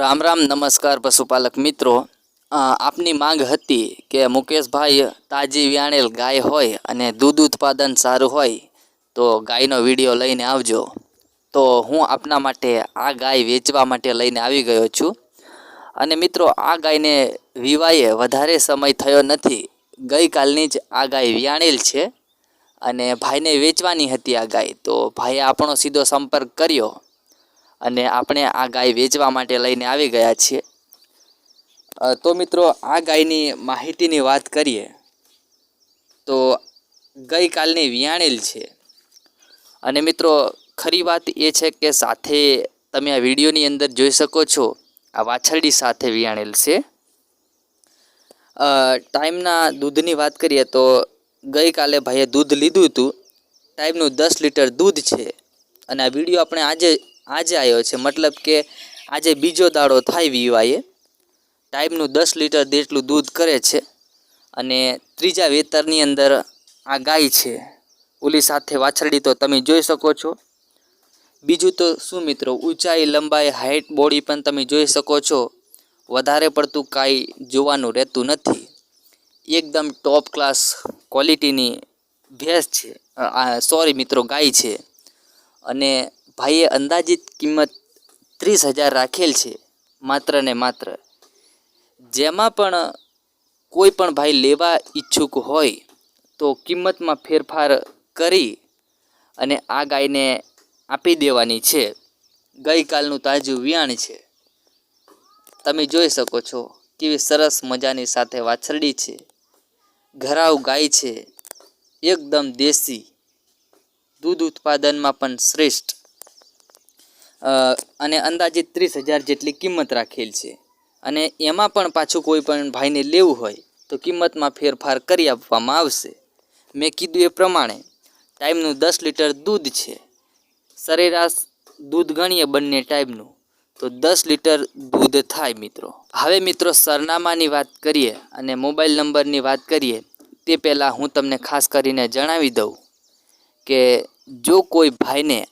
राम राम नमस्कार पशुपालक मित्रों। आपनी मांग हती के मुकेश भाई ताजी व्याणेल गाय होय अने दूध उत्पादन सारू होय तो गायनो विडियो लईने आवजो। तो हूँ आपना माटे आ गाय वेचवा माटे लईने आवी गयो छूं। अने मित्रों आ गायने विवाये वधारे समय थयो नथी। गई कालनी ज आ गाय व्याणेल छे अने भाईने वेचवानी हती आ गाय। तो भाईए आपणो सीधो संपर्क कर्यो અને આપણે આ ગાય વેચવા માટે લઈને આવી ગયા છીએ। તો મિત્રો આ ગાયની માહિતીની વાત કરીએ તો ગઈકાલની વિયાણેલ છે। અને મિત્રો ખરી વાત એ છે કે સાથે તમે આ વિડીયોની અંદર જોઈ શકો છો આ વાછરડી સાથે વિયાણેલ છે। ટાઈમના દૂધની વાત કરીએ તો ગઈકાલે ભાઈએ દૂધ લીધું હતું। ટાઈમનું 10 લીટર દૂધ છે અને આ વિડીયો આપણે આજે આવ્યો છે, मतलब કે આજે બીજો દાડો થાય વીવાએ। ટાઈમનું 10 લીટર જેટલું દૂધ કરે છે અને ત્રીજા વેતરની અંદર આ ગાય છે। ઓલી સાથે વાછરડી તો તમે જોઈ શકો છો। બીજું તો શું મિત્રો, ઊંચાઈ લંબાઈ હાઇટ બોડી પણ તમે જોઈ શકો છો। વધારે પડતું કાંઈ જોવાનું રહેતું નથી। એકદમ ટોપ ક્લાસ ક્વોલિટીની ભેંસ છે, સોરી મિત્રો ગાય છે। અને ભાઈએ અંદાજિત કિંમત 30,000 રાખેલ છે માત્ર ને માત્ર। જેમાં પણ કોઈ પણ ભાઈ લેવા ઈચ્છુક હોય તો કિંમતમાં ફેરફાર કરી અને આ ગાયને આપી દેવાની છે। ગઈકાલનું તાજું વિયાણ છે, તમે જોઈ શકો છો કેવી સરસ મજાની સાથે વાછરડી છે। ઘરાવ ગાય છે, એકદમ દેશી, દૂધ ઉત્પાદનમાં પણ શ્રેષ્ઠ। અને અંદાજિત 30,000 જેટલી કિંમત રાખેલ છે। અને એમાં પણ પાછું કોઈ પણ ભાઈને લેવું હોય તો કિંમતમાં ફેરફાર કરી આપવામાં આવશે। મેં કીધું એ પ્રમાણે ટાઈમનું 10 લીટર દૂધ છે। સરેરાશ દૂધ ગણીએ બંને ટાઈમનું તો 10 લીટર દૂધ થાય મિત્રો। હવે મિત્રો સરનામાની વાત કરીએ અને મોબાઈલ નંબરની વાત કરીએ તે પહેલાં હું તમને ખાસ કરીને જણાવી દઉં કે જો કોઈ ભાઈને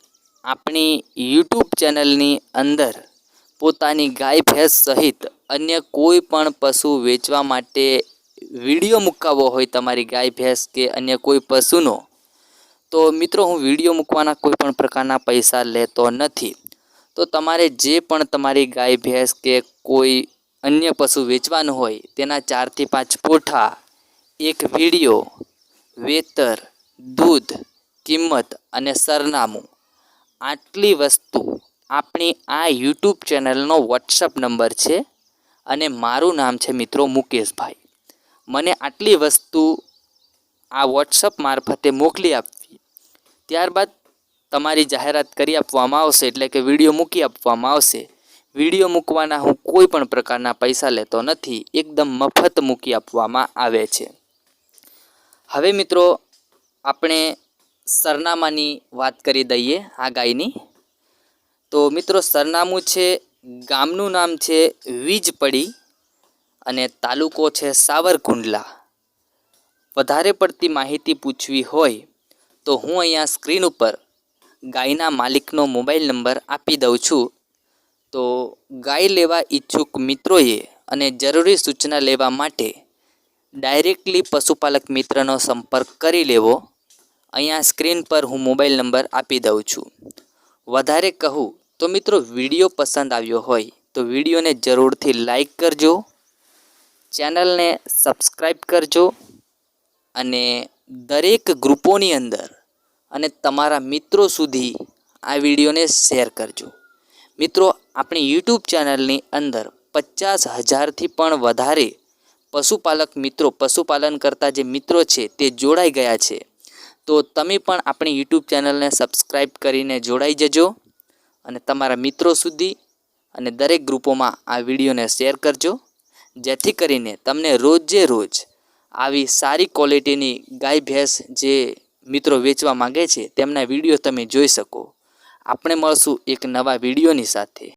આપણી યુટ્યુબ ચેનલની અંદર પોતાની ગાય ભેંસ સહિત અન્ય કોઈ પણ પશુ વેચવા માટે વિડીયો મૂકાવવો હોય, તમારી ગાય ભેંસ કે અન્ય કોઈ પશુનો, તો મિત્રો હું વિડીયો મૂકવાના કોઈ પણ પ્રકારના પૈસા લેતો નથી। તો તમારે જે પણ તમારી ગાય ભેંસ કે કોઈ અન્ય પશુ વેચવાનું હોય તેના 4 થી 5 ફોટા, એક વિડીયો, વેતર, દૂધ, કિંમત અને સરનામું, આટલી વસ્તુ આપણી આ યુટ્યુબ ચેનલનો વોટ્સઅપ નંબર છે અને મારું નામ છે મિત્રો મુકેશભાઈ। મને આટલી વસ્તુ આ વોટ્સઅપ મારફતે મોકલી આપવી, ત્યારબાદ તમારી જાહેરાત કરી આપવામાં આવશે, એટલે કે વિડીયો મૂકી આપવામાં આવશે। વિડીયો મૂકવાના હું કોઈ પણ પ્રકારના પૈસા લેતો નથી, એકદમ મફત મૂકી આપવામાં આવે છે। હવે મિત્રો આપણે સરનામાની વાત કરી દઈએ આ ગાયની। તો મિત્રો સરનામું છે, ગામનું નામ છે વીજપડી અને તાલુકો છે સાવરકુંડલા। વધારે પડતી માહિતી પૂછવી હોય તો હું અહીંયા સ્ક્રીન ઉપર ગાયના માલિકનો મોબાઈલ નંબર આપી દઉં છું। તો ગાય લેવા ઈચ્છુક મિત્રોએ અને જરૂરી સૂચના લેવા માટે ડાયરેક્ટલી પશુપાલક મિત્રનો સંપર્ક કરી લેવો। અહીંયા સ્ક્રીન પર હું મોબાઈલ નંબર આપી દઉં છું। વધારે કહું તો મિત્રો વિડીયો પસંદ આવ્યો હોય તો વિડીયોને જરૂરથી લાઈક કરજો, ચેનલને સબસ્ક્રાઈબ કરજો અને દરેક ગ્રુપોની અંદર અને તમારા મિત્રો સુધી આ વિડીયોને શેર કરજો। મિત્રો આપણી યુટ્યુબ ચેનલની અંદર 50,000થી પણ વધારે પશુપાલક મિત્રો, પશુપાલન કરતા જે મિત્રો છે તે જોડાઈ ગયા છે। તો તમે પણ આપણી યુટ્યુબ ચેનલને સબસ્ક્રાઈબ કરીને જોડાઈ જજો અને તમારા મિત્રો સુધી અને દરેક ગ્રુપોમાં આ વિડીયોને શેર કરજો, જેથી કરીને તમને રોજે રોજ આવી સારી ક્વોલિટીની ગાય ભેંસ જે મિત્રો વેચવા માગે છે તેમના વિડીયો તમે જોઈ શકો। આપણે મળશું એક નવા વિડીયોની સાથે।